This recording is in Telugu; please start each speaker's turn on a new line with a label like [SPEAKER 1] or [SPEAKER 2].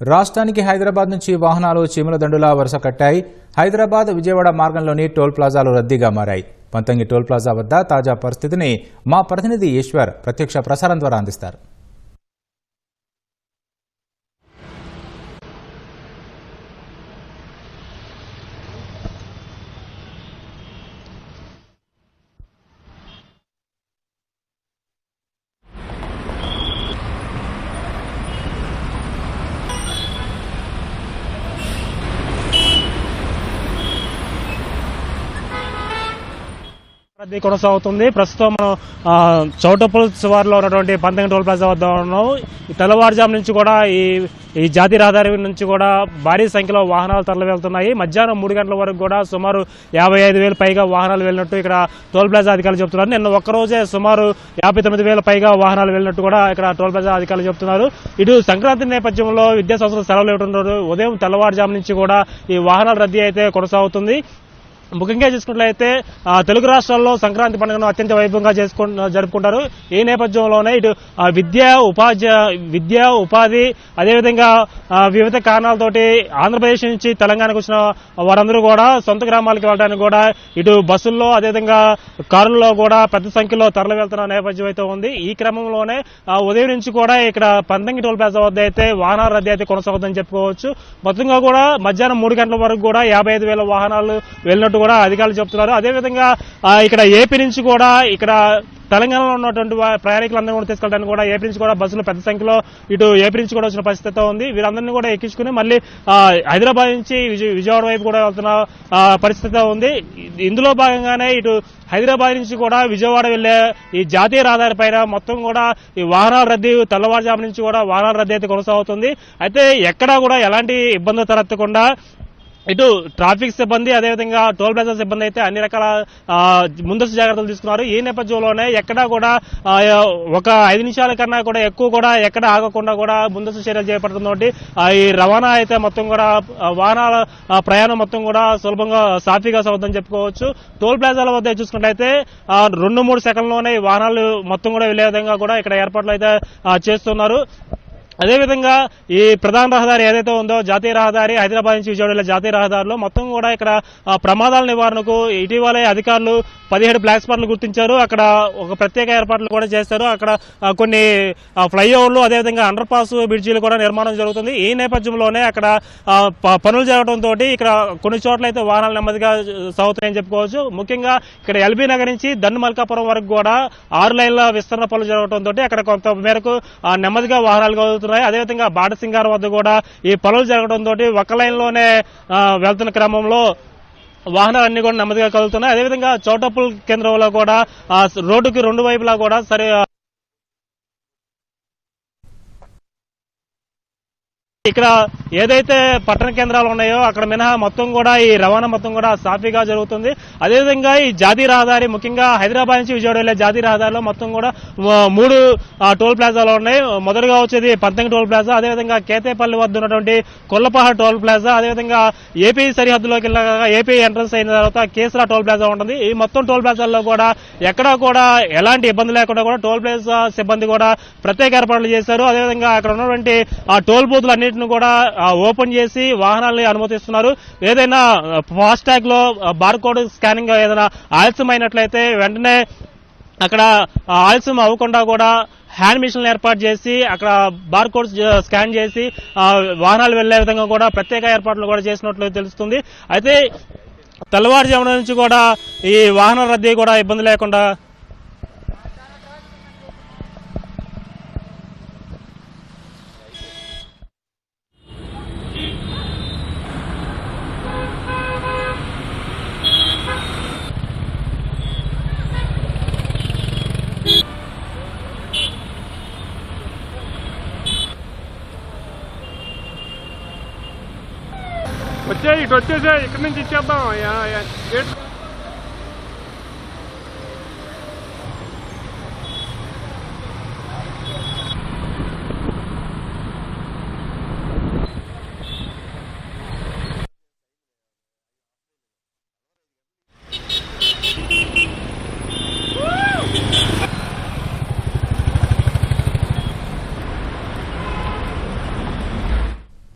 [SPEAKER 1] రాష్ట్రానికి హైదరాబాద్ నుంచి వాహనాలు చీమల దండులా వరుస కట్టాయి. హైదరాబాద్ విజయవాడ మార్గంలోని టోల్ ప్లాజాలు రద్దీగా మారాయి. పంతంగి టోల్ ప్లాజా వద్ద తాజా పరిస్థితిని మా ప్రతినిధి ఈశ్వర్ ప్రత్యక్ష ప్రసారం ద్వారా అందిస్తారు.
[SPEAKER 2] రద్దీ కొనసాగుతుంది. ప్రస్తుతం మనం చౌటప్పల్ శివారులో ఉన్నటువంటి పంతంగి టోల్ ప్లాజా వద్ద ఉన్నాం. తెల్లవారుజాము నుంచి కూడా ఈ జాతీయ రహదారి నుంచి కూడా భారీ సంఖ్యలో వాహనాలు తరలి వెళ్తున్నాయి. మధ్యాహ్నం 3 గంటల వరకు కూడా సుమారు 55,000 పైగా వాహనాలు వెళ్ళినట్టు ఇక్కడ టోల్ ప్లాజా అధికారులు చెబుతున్నారు. నిన్న ఒక్కరోజే సుమారు 59,000 పైగా వాహనాలు వెళ్ళినట్టు కూడా ఇక్కడ టోల్ ప్లాజా అధికారులు చెబుతున్నారు. ఇటు సంక్రాంతి నేపథ్యంలో విద్యా సంస్థలు సెలవులు ఇవ్వడం ఉదయం తెల్లవారుజాము నుంచి కూడా ఈ వాహనాల రద్దీ అయితే కొనసాగుతుంది. ముఖ్యంగా చూసుకున్నట్లయితే తెలుగు రాష్ట్రాల్లో సంక్రాంతి పండుగను అత్యంత వైభవంగా జరుపుకుంటారు. ఈ నేపథ్యంలోనే ఇటు విద్య ఉపాధి అదేవిధంగా వివిధ కారణాలతోటి ఆంధ్రప్రదేశ్ నుంచి తెలంగాణకు వచ్చిన వారందరూ కూడా సొంత గ్రామాలకు వెళ్ళడానికి కూడా ఇటు బస్సుల్లో అదేవిధంగా కారుల్లో కూడా పెద్ద సంఖ్యలో తరలి వెళ్తున్న నేపథ్యం అయితే ఉంది. ఈ క్రమంలోనే ఉదయం నుంచి కూడా ఇక్కడ పంతంగి టోల్ ప్లాజా వద్ద అయితే వాహనాల రద్దీ అయితే కొనసాగుతుందని చెప్పుకోవచ్చు. మొత్తంగా కూడా మధ్యాహ్నం 3 గంటల వరకు కూడా 55,000 వాహనాలు వెళ్ళినట్టు కూడా అధికారులు చెప్తున్నారు. అదేవిధంగా ఇక్కడ ఏపీ నుంచి కూడా ఇక్కడ తెలంగాణలో ఉన్నటువంటి ప్రయాణికులందరూ కూడా తీసుకెళ్ళడానికి కూడా ఏపీ నుంచి కూడా బస్సులు పెద్ద సంఖ్యలో ఇటు ఏపీ నుంచి కూడా వచ్చిన పరిస్థితి ఉంది. వీరందరినీ కూడా ఎక్కించుకుని మళ్ళీ హైదరాబాద్ నుంచి విజయవాడ వైపు కూడా వెళ్తున్న పరిస్థితి ఉంది. ఇందులో భాగంగానే ఇటు హైదరాబాద్ నుంచి కూడా విజయవాడ వెళ్లే ఈ జాతీయ రహదారి పైన మొత్తం కూడా ఈ వాహనాల రద్దీ తెల్లవారుజాము నుంచి కూడా వాహనాల రద్దీ అయితే కొనసాగుతుంది. అయితే ఎక్కడా కూడా ఎలాంటి ఇబ్బందులు తలెత్తకుండా ఇటు ట్రాఫిక్ సిబ్బంది అదేవిధంగా టోల్ ప్లాజా సిబ్బంది అయితే అన్ని రకాల ముందస్తు జాగ్రత్తలు తీసుకున్నారు. ఈ నేపథ్యంలోనే ఎక్కడా కూడా ఒక 5 నిమిషాల కన్నా కూడా ఎక్కువ కూడా ఎక్కడ ఆగకుండా కూడా ముందస్తు చర్యలు చేపడుతుంది. ఈ రవాణా అయితే మొత్తం కూడా వాహనాల ప్రయాణం మొత్తం కూడా సులభంగా సాఫీగా సాగుతుందని చెప్పుకోవచ్చు. టోల్ ప్లాజాల వద్ద చూసుకున్నట్లయితే 2-3 సెకండ్లోనే వాహనాలు మొత్తం కూడా వెళ్లే విధంగా కూడా ఇక్కడ ఏర్పాట్లు అయితే చేస్తున్నారు. అదేవిధంగా ఈ ప్రధాన రహదారి ఏదైతే ఉందో జాతీయ రహదారి హైదరాబాద్ నుంచి విజయవాడ జాతీయ రహదారిలో మొత్తం కూడా ఇక్కడ ప్రమాదాల నివారణకు ఇటీవలే అధికారులు 17 బ్లాక్ స్పాట్లు గుర్తించారు. అక్కడ ఒక ప్రత్యేక ఏర్పాట్లు కూడా చేస్తారు. అక్కడ కొన్ని ఫ్లైఓవర్లు అదేవిధంగా అండర్ పాస్ బ్రిడ్జీలు కూడా నిర్మాణం జరుగుతుంది. ఈ నేపథ్యంలోనే అక్కడ పనులు జరగడంతో ఇక్కడ కొన్ని చోట్ల అయితే వాహనాలు నెమ్మదిగా సాగుతాయని చెప్పుకోవచ్చు. ముఖ్యంగా ఇక్కడ ఎల్బీ నగర్ నుంచి దన్ను మల్కాపురం వరకు కూడా 6 లైన్ల విస్తరణ పనులు జరగడంతో అక్కడ కొంత మేరకు నెమ్మదిగా వాహనాలు కలుగుతున్నాయి. అదేవిధంగా బాటసింగారం వద్ద కూడా ఈ పనులు జరగడంతో ఒక లైన్ లోనే వెళ్తున్న క్రమంలో వాహనాలన్నీ కూడా నెమ్మదిగా కలుగుతున్నాయి. అదేవిధంగా చౌటప్పల్ కేంద్రంలో కూడా రోడ్డుకి 2 వైపులా కూడా ఇక్కడ ఏదైతే పట్టణ కేంద్రాలు ఉన్నాయో అక్కడ మినహా మొత్తం కూడా ఈ రవాణా మొత్తం కూడా సాఫీగా జరుగుతుంది. అదేవిధంగా ఈ జాతీయ రహదారి ముఖ్యంగా హైదరాబాద్ నుంచి విజయవాడ వెళ్లే జాతీయ రహదారిలో మొత్తం కూడా 3 టోల్ ప్లాజాలు ఉన్నాయి. మొదటగా వచ్చేది పంతంగి టోల్ ప్లాజా, అదేవిధంగా కేతేపల్లి వద్ద ఉన్నటువంటి కొల్లపహాడ్ టోల్ ప్లాజా, అదేవిధంగా ఏపీ సరిహద్దులోకి వెళ్ళగా ఏపీ ఎంట్రన్స్ అయిన తర్వాత కేసరా టోల్ ప్లాజా ఉంటుంది. ఈ మొత్తం టోల్ ప్లాజాల్లో కూడా ఎక్కడా కూడా ఎలాంటి ఇబ్బంది లేకుండా కూడా టోల్ ప్లాజా సిబ్బంది కూడా ప్రత్యేక ఏర్పాట్లు చేశారు. అదేవిధంగా అక్కడ ఉన్నటువంటి ఆ టోల్ బూతులు అన్నింటిని కూడా ఓపెన్ చేసి వాహనాలని అనుమతిస్తున్నారు. ఏదైనా ఫాస్టాగ్ లో బార్కోడ్ స్కానింగ్ ఏదైనా ఆలస్యమైనట్లయితే వెంటనే అక్కడ ఆలస్యం అవ్వకుండా కూడా హ్యాండ్ మిషన్ ఏర్పాటు చేసి అక్కడ బార్కోడ్ స్కాన్ చేసి వాహనాలు వెళ్లే విధంగా కూడా ప్రత్యేక ఏర్పాట్లు కూడా చేసినట్లు తెలుస్తుంది. అయితే తెల్లవారుజామున నుంచి కూడా ఈ వాహనాల రద్దీ కూడా ఇబ్బంది లేకుండా
[SPEAKER 3] ఇటు వచ్చేసే ఇక్కడి నుంచి ఇచ్చేద్దాం.